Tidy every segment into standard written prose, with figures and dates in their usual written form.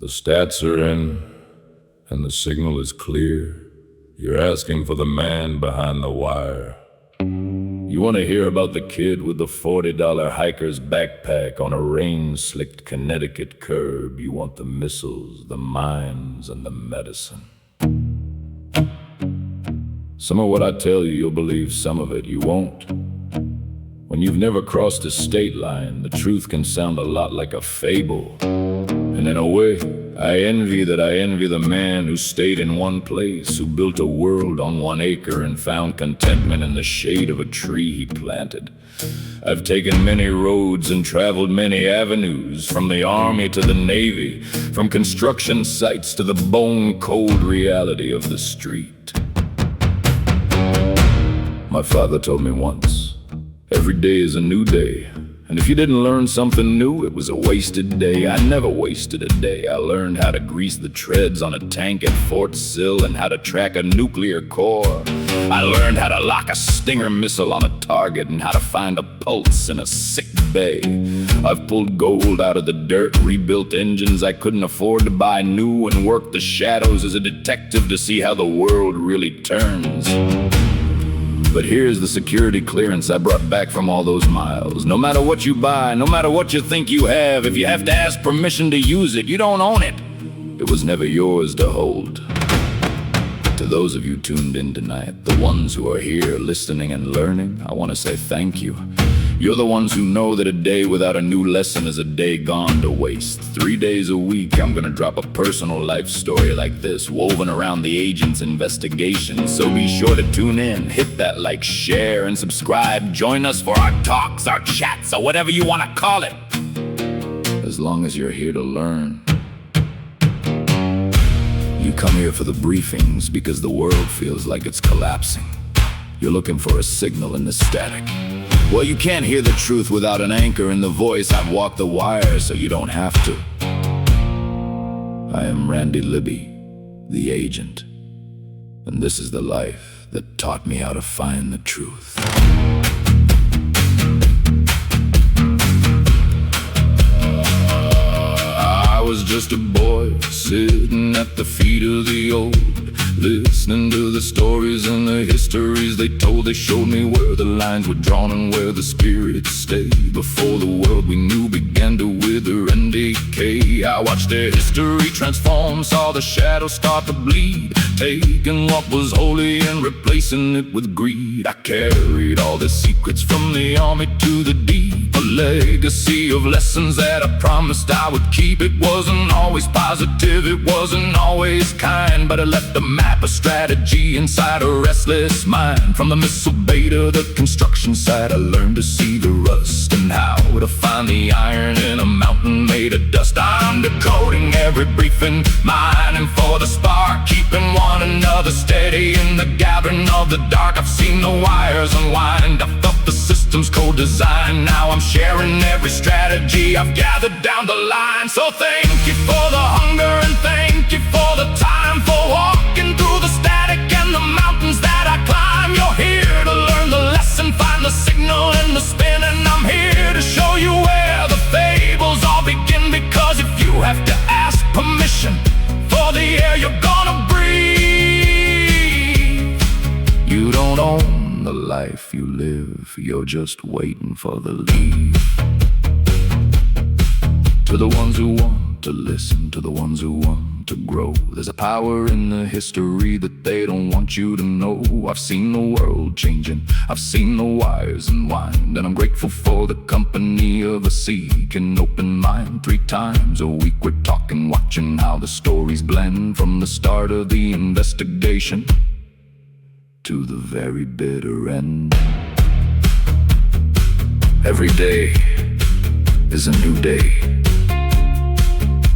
The stats are in, and the signal is clear. You're asking for the man behind the wire. You want to hear about the kid with the $40 hiker's backpack on a rain-slicked Connecticut curb. You want the missiles, the mines, and the medicine. Some of what I tell you, you'll believe, some of it you won't. When you've never crossed a state line, the truth can sound a lot like a fable. And in a way, I envy the man who stayed in one place, who built a world on 1 acre and found contentment in the shade of a tree he planted. I've taken many roads and traveled many avenues, from the army to the navy, from construction sites to the bone-cold reality of the street. My father told me once, every day is a new day. And if you didn't learn something new, it was a wasted day. I never wasted a day. I learned how to grease the treads on a tank at Fort Sill and how to track a nuclear core. I learned how to lock a Stinger missile on a target and how to find a pulse in a sick bay. I've pulled gold out of the dirt, rebuilt engines I couldn't afford to buy new, and worked the shadows as a detective to see how the world really turns. But here's the security clearance I brought back from all those miles. No matter what you buy, no matter what you think you have, if you have to ask permission to use it, you don't own it. It was never yours to hold. To those of you tuned in tonight, the ones who are here listening and learning, I want to say thank you. You're the ones who know that a day without a new lesson is a day gone to waste. 3 days a week, I'm gonna drop a personal life story like this, woven around the agent's investigation. So be sure to tune in, hit that like, share, and subscribe. Join us for our talks, our chats, or whatever you want to call it. As long as you're here to learn. You come here for the briefings because the world feels like it's collapsing. You're looking for a signal in the static. Well, you can't hear the truth without an anchor in the voice. I've walked the wire so you don't have to. I am Randy Libby, the agent. And this is the life that taught me how to find the truth. I was just a boy sitting at the feet of the old, listening to the stories and the histories they told. They showed me where the lines were drawn and where the spirits stay, before the world we knew began to wither and decay. I watched their history transform, saw the shadows start to bleed, taking what was holy and replacing it with greed. I carried all the secrets from the army to the deep, a legacy of lessons that I promised I would keep. It wasn't always positive, it wasn't always kind, but I left a map, a strategy inside a restless mind. From the missile bay to the construction site, I learned to see the rust and how to find the iron in a mountain made of dust. I'm decoding every briefing, mining for the spark, keeping one another steady in the gathering of the dark. I've seen the wires unwind, I felt the system's co-design. Now I'm sharing every strategy I've gathered down the line. So thank you for the hunger and thank you for the time, for walking through the static and the mountains that I climb. You're here to learn the lesson, find the signal in the spin, and I'm here to show you where the fables all begin. Because if you have to ask permission for the air you're gonna breathe, you don't own the life you live, you're just waiting for the leave. To the ones who want to listen, to the ones who want to grow, there's a power in the history that they don't want you to know. I've seen the world changing, I've seen the wires unwind, and I'm grateful for the company of a seeking open mind. 3 times a week we're talking, watching how the stories blend, from the start of the investigation to the very bitter end. Every day is a new day.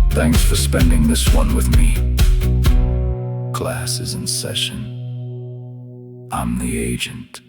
Thanks for spending this one with me. Class is in session. I'm the agent.